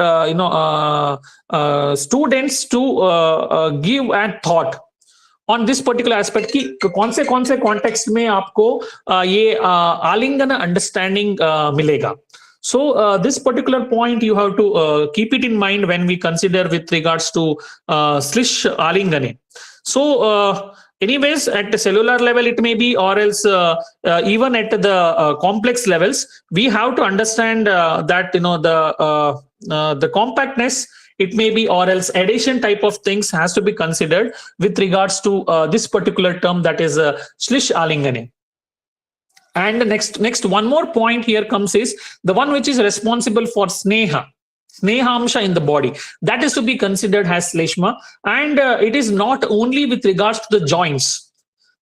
[SPEAKER 1] students to give and thought on this particular aspect कि कौन से कॉन्टेक्स्ट में आपको ये आलिंगन अंडरस्टैंडिंग मिलेगा. So this particular point you have to keep it in mind when we consider with regards to Slish Alingane. So anyways, at the cellular level it may be, or else even at the complex levels, we have to understand that the compactness, it may be, or else addition type of things has to be considered with regards to this particular term, that is Slish Alingane. And the next one more point here comes is the one which is responsible for sneha amsha in the body, that is to be considered as sleshma. And it is not only with regards to the joints.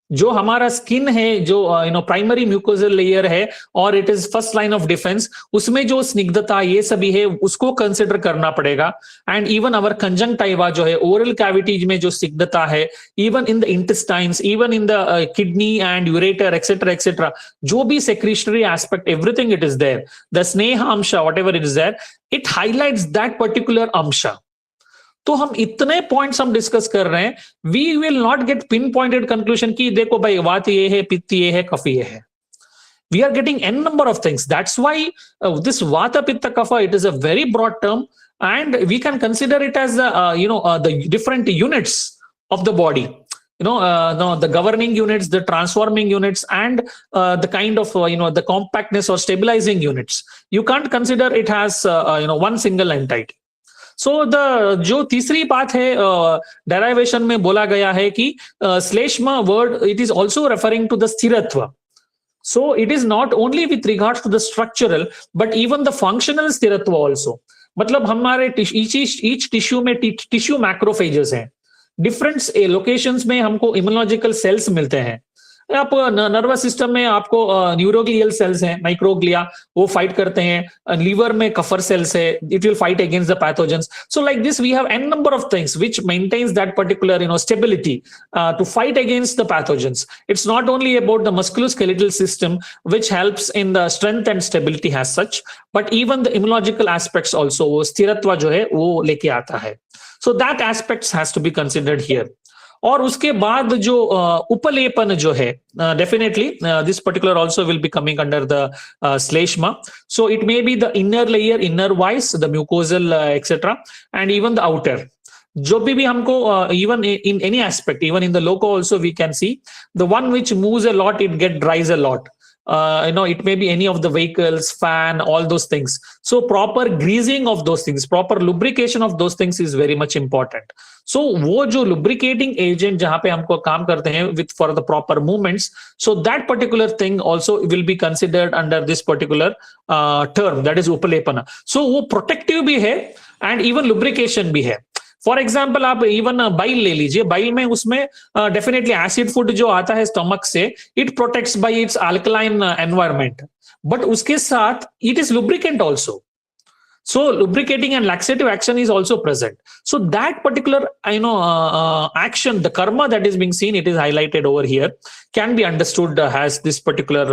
[SPEAKER 1] जो हमारा स्किन है, जो प्राइमरी म्यूकोजल लेयर है और it is first line of defence, उसमें जो स्निग्धता ये सभी है उसको कंसिडर करना पड़ेगा. एंड इवन अवर कंजंक्टिवा जो है, ओरल कैविटीज में जो स्निग्धता है, even in the intestines, even in the kidney and ureter etcetera, जो भी secretory aspect, everything it is there. The sneha ansha, whatever it is there, it highlights that particular ansha. तो हम इतने पॉइंट्स हम डिस्कस कर रहे हैं, we will not get pinpointed conclusion कि देखो भाई वात ये है, पित्त ये है, कफ ये है. We are getting n number of things. That's why this vata pitta kapha, it is a very broad term, and we can consider it as the different units of the body. The governing units, the transforming units, and the kind of the compactness or stabilizing units. You can't consider it as one single entity. सो जो तीसरी बात है डेराइवेशन में बोला गया है कि shleshma word, it is also referring to the sthiratva. So it is not only with regards to the structural but even the functional sthiratva also. मतलब हमारे ईच टिश्यू में टिश्यू मैक्रोफेजेस हैं, डिफरेंट लोकेशंस में हमको इम्यूनोलॉजिकल सेल्स मिलते हैं. आप नर्वस सिस्टम में आपको न्यूरोग्लियल सेल्स हैं, माइक्रोग्लिया, वो फाइट करते हैं. लीवर में कफर सेल्स है, it will fight against the pathogens. So like this we have an number of things which maintains that particular stability to fight against the pathogens. It's not only about the musculoskeletal system which helps in the strength and stability has such, but even the immunological aspects also, वो स्थिरत्व जो है वो लेके आता है. So that aspects has to be considered here. और उसके बाद जो उपलेपन जो है, definitely this particular also will be coming under the shleshma. So it may be the inner layer, inner wise, the mucosal etcetera, and even the outer. जो भी हमको even in any aspect, even in the loco also we can see the one which moves a lot, it get dries a lot. It may be any of the vehicles, fan, all those things. So proper greasing of those things, proper lubrication of those things is very much important. So वो जो lubricating agent जहाँ पे हमको काम करते हैं with for the proper movements, so that particular thing also will be considered under this particular term, that is उपलेपना. So वो protective भी है and even lubrication भी है. फॉर एग्जाम्पल आप इवन बाइल ले लीजिए, बाइल में उसमें डेफिनेटली एसिड फूड जो आता है स्टमक से, it protects bye it's alkaline environment, but उसके साथ it is lubricant also. So lubricating and laxative action is also present. So that particular action, the karma that is being seen, it is highlighted over here, can be understood as this particular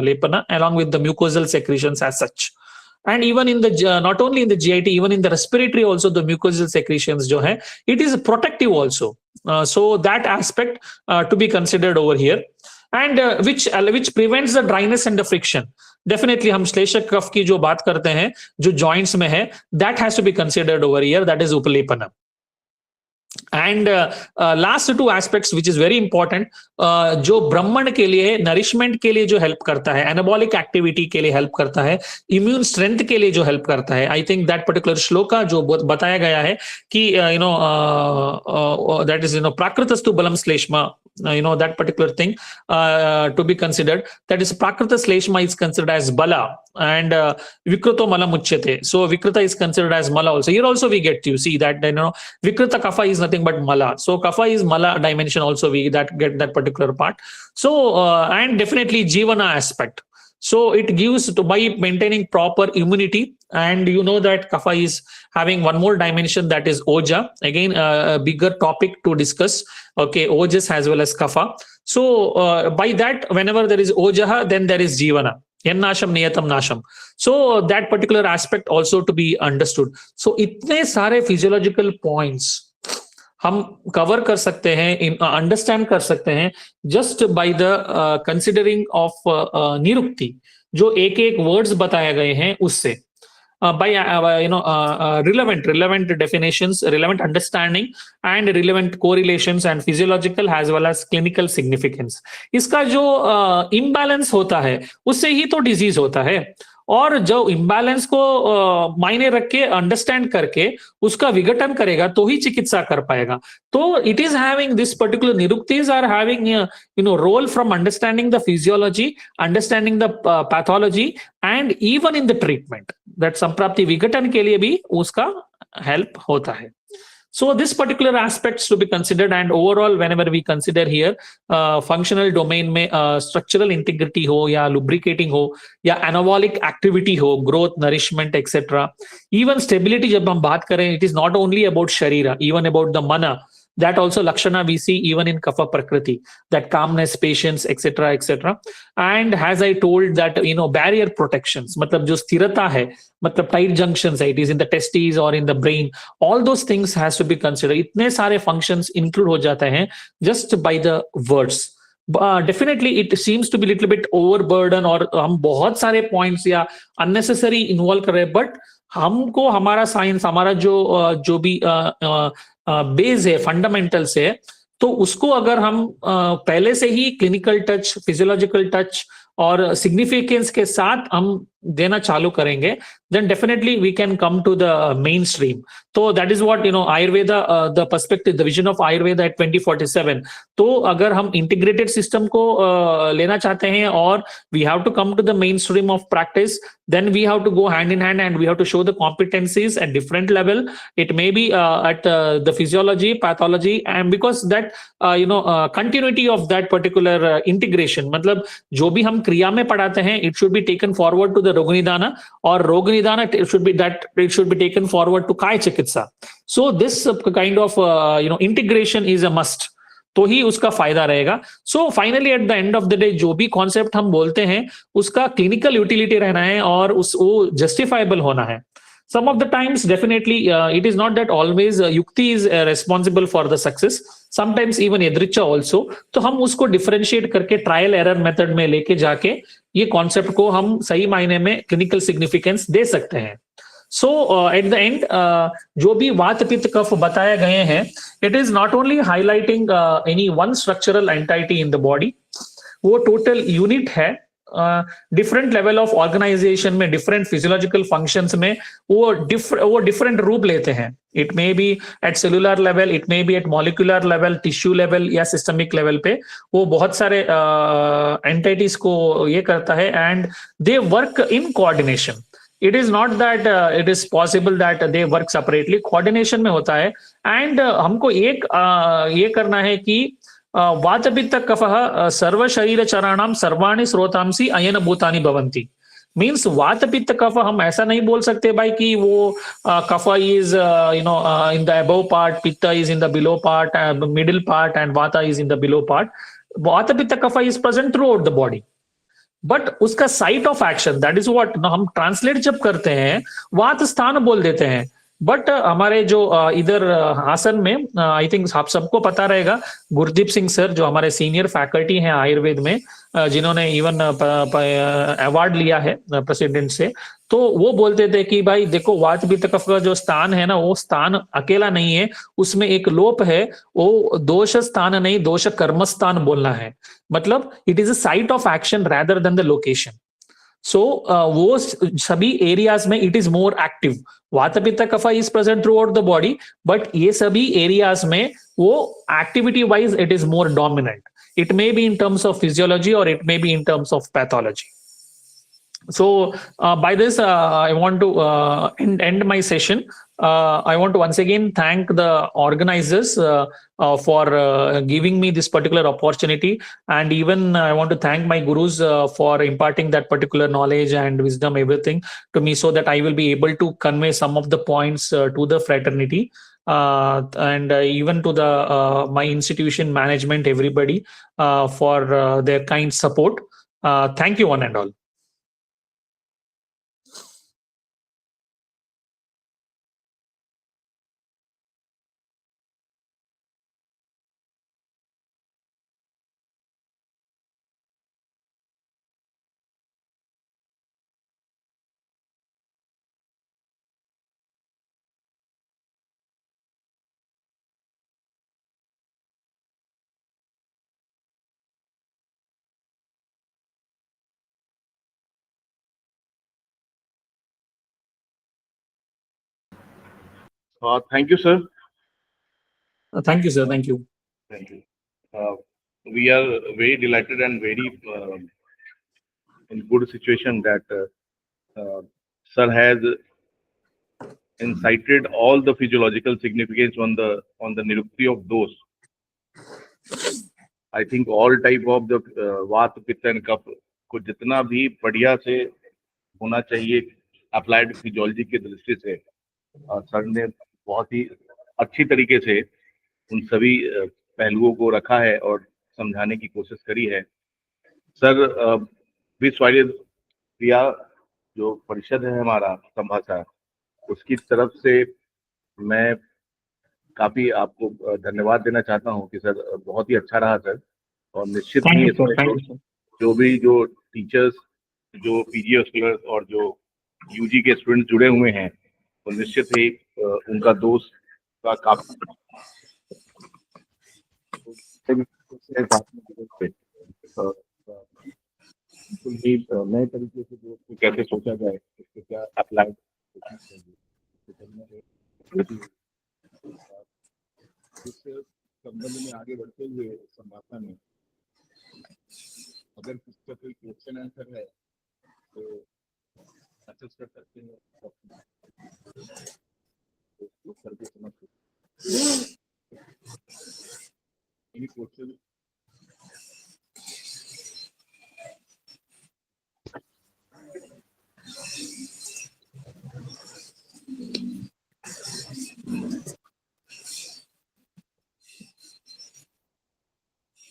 [SPEAKER 1] lepana along with the mucosal secretions as such. And even in the not only in the GIT, even in the respiratory also, the mucosal secretions jo hai, it is protective also. So that aspect to be considered over here, and which prevents the dryness and the friction. Definitely हम श्लेषक कफ की जो बात करते हैं जो जॉइंट्स में है, that has to be considered over here, that is उपलेपन. And last two aspects which is very important, जो ब्रह्मण के लिए, नरिशमेंट के लिए जो हेल्प करता है, एनाबॉलिक एक्टिविटी के लिए हेल्प करता है, इम्यून स्ट्रेंथ के लिए जो हेल्प करता है. I think that particular shloka जो बताया गया है कि दैट इज प्राकृतस्तु बलम श्लेष्मा, that particular thing to be considered, that is prakrita shleshma is considered as bala, and vikrito mala muchyate. So vikrita is considered as mala also. Here also we get to see that vikrita kapha is nothing but mala. So kapha is mala dimension also, we get that particular part. So and definitely jivana aspect. So it gives to by maintaining proper immunity. And you know that kapha is having one more dimension, that is oja. Again, a bigger topic to discuss. Okay, ojas as well as kapha. So by that, whenever there is ojaha, then there is jivana. Yannasham niyatam nasham. So that particular aspect also to be understood. So इतने सारे physiological points हम कवर कर सकते हैं, अंडरस्टैंड कर सकते हैं just by the considering of निरुक्ति, जो एक एक वर्ड्स बताए गए हैं उससे, by relevant definitions, relevant understanding and relevant correlations and physiological as well as clinical significance. इसका जो imbalance होता है उससे ही तो डिजीज होता है, और जो इम्बैलेंस को मायने रख के अंडरस्टैंड करके उसका विघटन करेगा तो ही चिकित्सा कर पाएगा. तो it is having this particular निरुक्तिज are having role from understanding the physiology, understanding the pathology and even in the treatment. That संप्राप्ति विघटन के लिए भी उसका हेल्प होता है. So this particular aspects to be considered, and overall whenever we consider here functional domain में structural integrity हो या lubricating हो या anabolic activity हो, growth, nourishment etc. even stability जब हम बात करें, it is not only about sharira, even about the mana. That also lakshana we see even in kapha prakriti, that calmness, patience etc etc. And as I told that barrier protections, मतलब जो स्थिरता है, मतलब tight junctions है, it is in the testes or in the brain, all those things has to be considered. इतने सारे functions include हो जाते हैं just by the words. Definitely it seems to be little bit overburden, और हम बहुत सारे points या unnecessary involve कर रहे हैं, but हमको हमारा साइंस, हमारा जो भी बेस है, फंडामेंटल्स है, तो उसको अगर हम पहले से ही क्लिनिकल टच, फिजियोलॉजिकल टच और सिग्निफिकेंस के साथ हम देना चालू करेंगे, then definitely we can come to the mainstream. So that is what Ayurveda, the perspective, the vision of Ayurveda at 2047. तो अगर हम integrated system को लेना चाहते हैं और we have to come to the mainstream of practice, then we have to go hand in hand and we have to show the competencies at different level. It may be at the physiology, pathology, and because that continuity of that particular integration, मतलब जो भी हम क्रिया में पढ़ाते हैं, it should be taken forward to the Rognidana, or Rognidana it should be taken forward to Kaya Chikitsa. So this kind of integration is a must. तो ही उसका फायदा रहेगा. So finally at the end of the day जो भी कॉन्सेप्ट हम बोलते हैं उसका क्लिनिकल यूटिलिटी रहना है और वो जस्टिफाइबल होना है. Some of the times, definitely, it is not that always Yukti is responsible for the success. Sometimes even Edricha also. तो हम उसको differentiate करके trial error method में लेके जाके ये concept को हम सही मायने में clinical significance दे सकते हैं. So at the end, जो भी वात पित्त कफ बताए गए हैं, it is not only highlighting any one structural entity in the body. वो total unit है. डिफरेंट लेवल ऑफ ऑर्गेनाइजेशन में, डिफरेंट फिजियोलॉजिकल फंक्शंस में वो डिफरेंट रूप लेते हैं. It may be at cellular level, it may be at molecular level, tissue level या सिस्टमिक लेवल पे वो बहुत सारे एंटिटीज को ये करता है and they work in coordination. It is not that it is possible that they work separately. Coordination में होता है. एंड हमको एक ये करना है कि वातपित्त कफः सर्व शरीर चराणाम सर्वाणि स्रोतांसी अयन भूतानि भवन्ति. मीन्स वातपित्त कफ हम ऐसा नहीं बोल सकते भाई कि वो कफ is in the above part, पित्त is in the below part, middle part and वाता is in the below part. वातपित्त कफ is present throughout the body, but उसका site of action, that is what हम ट्रांसलेट जब करते हैं वात स्थान बोल देते हैं. बट हमारे जो इधर हासन में आई थिंक आप सबको पता रहेगा, गुरदीप सिंह सर जो हमारे सीनियर फैकल्टी हैं आयुर्वेद में, जिन्होंने इवन अवार्ड लिया है प्रेसिडेंट से, तो वो बोलते थे कि भाई देखो वात पित्त कफ का जो स्थान है ना, वो स्थान अकेला नहीं है, उसमें एक लोप है, वो दोष स्थान नहीं, दोष कर्म स्थान बोलना है. मतलब it is a site of action rather than the location. So वो सभी एरियाज में इट इज मोर एक्टिव. वातपित्त कफ is present throughout the body, but ये सभी एरियाज में वो activity wise it is more dominant. It may be in terms of physiology or it may be in terms of pathology. So by this, I want to end my session. I want to once again thank the organizers for giving me this particular opportunity, and even I want to thank my gurus for imparting that particular knowledge and wisdom, everything to me, so that I will be able to convey some of the points to the fraternity. And even to the my institution management, everybody for their kind support. Thank you, one and all.
[SPEAKER 2] Thank you, sir.
[SPEAKER 1] Thank you, sir. Thank you.
[SPEAKER 2] Thank you. We are very delighted and very in good situation that sir has incited all the physiological significance on the nirukti of dose. I think all type of the वात पित्त and कफ को जितना भी बढ़िया से होना चाहिए अप्लाइड फिजियोलॉजी की दृष्टि से सर ने बहुत ही अच्छी तरीके से उन सभी पहलुओं को रखा है और समझाने की कोशिश करी है। सर विश्व आयुर्वेद क्रिया जो परिषद है हमारा संभाषा, उसकी तरफ से मैं काफी आपको धन्यवाद देना चाहता हूं कि सर बहुत ही अच्छा रहा सर, और निश्चित ही इसमें जो भी जो टीचर्स, जो पीजी स्कॉलर्स और जो यूजी के स्टूडेंट जुड़े हुए हैं, तो निश्चित ही उनका दोस्त का काफी नए तरीके से दोस्त को कैसे सोचा जाए, इसको क्या अप्लाई इस संबंध में आगे बढ़ते हुए संभाषा में अगर किसका कोई क्वेश्चन आंसर है तो असेस कर सकते हैं करके समझ एनी क्वेश्चन।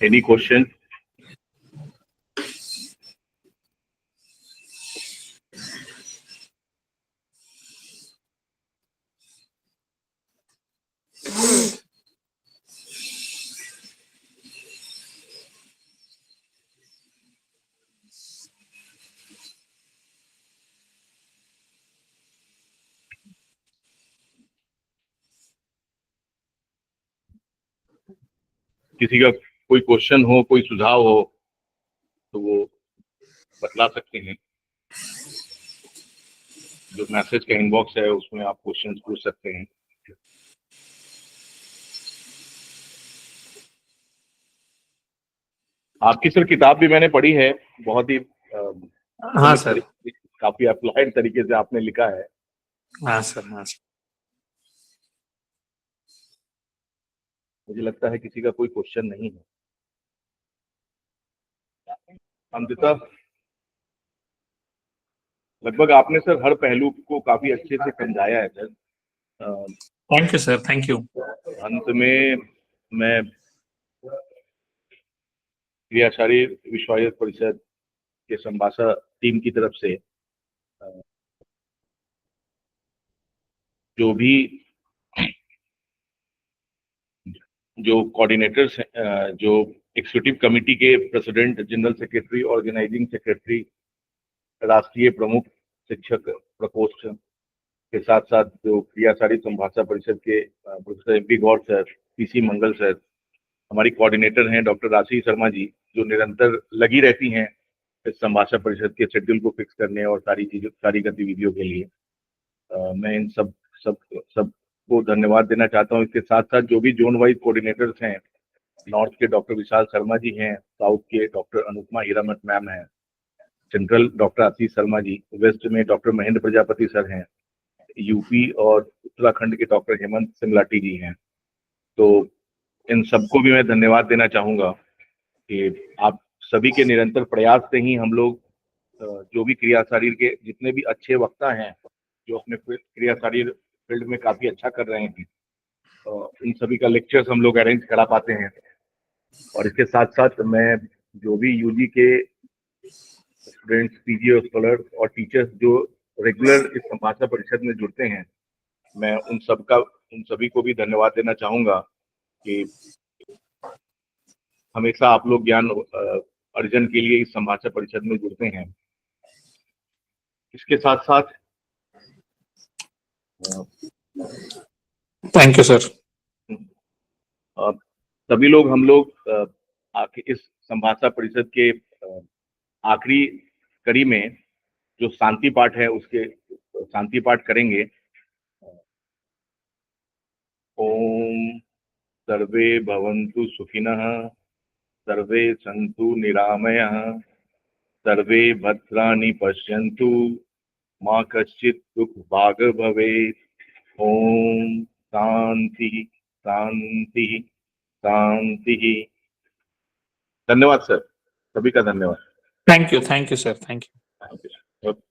[SPEAKER 2] Any question? किसी का कोई क्वेश्चन हो, कोई सुझाव हो तो वो बतला सकते हैं। जो मैसेज का इनबॉक्स है उसमें आप क्वेश्चन पूछ सकते हैं। आपकी सर किताब भी मैंने पढ़ी है, बहुत ही
[SPEAKER 1] हाँ सर,
[SPEAKER 2] काफी अप्लाइड तरीके से आपने लिखा है।
[SPEAKER 1] हाँ सर, हाँ सर।
[SPEAKER 2] मुझे लगता है किसी का कोई क्वेश्चन नहीं है। अंततः लगभग आपने सर हर पहलू को काफी अच्छे से समझाया है sir.
[SPEAKER 1] Thank you sir, thank you.
[SPEAKER 2] अंत में मैं क्रियाशाली विश्व आयुर्वेद परिषद के संभाषा टीम की तरफ से जो भी जो कोऑर्डिनेटर्स हैं, जो एग्जीक्यूटिव कमेटी के president, general secretary, organizing secretary, राष्ट्रीय प्रमुख, शिक्षक प्रकोष्ठ के साथ साथ जो क्रियाशाली संभाषा परिषद के प्रोफेसर MP गौर सर, PC मंगल सर, हमारी कोऑर्डिनेटर हैं डॉक्टर राशि शर्मा जी, जो निरंतर लगी रहती हैं इस संभाषा परिषद के शेड्यूल को फिक्स करने और सारी गतिविधियों के लिए। मैं इन सब को धन्यवाद देना चाहता हूँ। इसके साथ साथ जो भी जोन वाइज कोऑर्डिनेटर्स हैं, नॉर्थ के डॉक्टर विशाल शर्मा जी हैं, साउथ के डॉक्टर अनुपमा हीरामठ मैम हैं, central doctor Ashish Sharma ji, waste में डॉक्टर महेंद्र प्रजापति सर हैं, यूपी और उत्तराखंड के डॉक्टर हेमंत सिमलाटी जी हैं। तो इन सबको भी मैं धन्यवाद देना चाहूँगा कि आप सभी के निरंतर प्रयास से ही हम लोग जो भी क्रिया शरीर के जितने भी अच्छे वक्ता हैं, जो अपने क्रिया शरीर फील्ड में काफ़ी अच्छा कर रहे हैं, इन सभी का लेक्चर्स हम लोग अरेंज करा पाते हैं। और इसके साथ साथ मैं जो भी यूजी के स्टूडेंट्स, पीजी और स्कॉलर्स और टीचर्स जो रेगुलर इस संभाषा परिषद में जुड़ते हैं, मैं उन सभी को भी धन्यवाद देना चाहूँगा कि हमेशा आप लोग ज्ञान अर्जन के लिए इस संभाषा परिषद में जुड़ते हैं। इसके साथ साथ
[SPEAKER 1] थैंक यू सर।
[SPEAKER 2] सभी लोग हम लोग इस संभाषा परिषद के आखिरी कड़ी में जो शांति पाठ है उसके शांति पाठ करेंगे। ओम सर्वे भवन्तु सुखिनः, सर्वे सन्तु निरामयः, सर्वे भद्राणि पश्यन्तु, मां कश्चित् दुःख भाग भवेत्। ओम शांति शांति शांति। धन्यवाद सर, सभी का धन्यवाद।
[SPEAKER 1] Thank you sir, thank you.
[SPEAKER 2] Okay.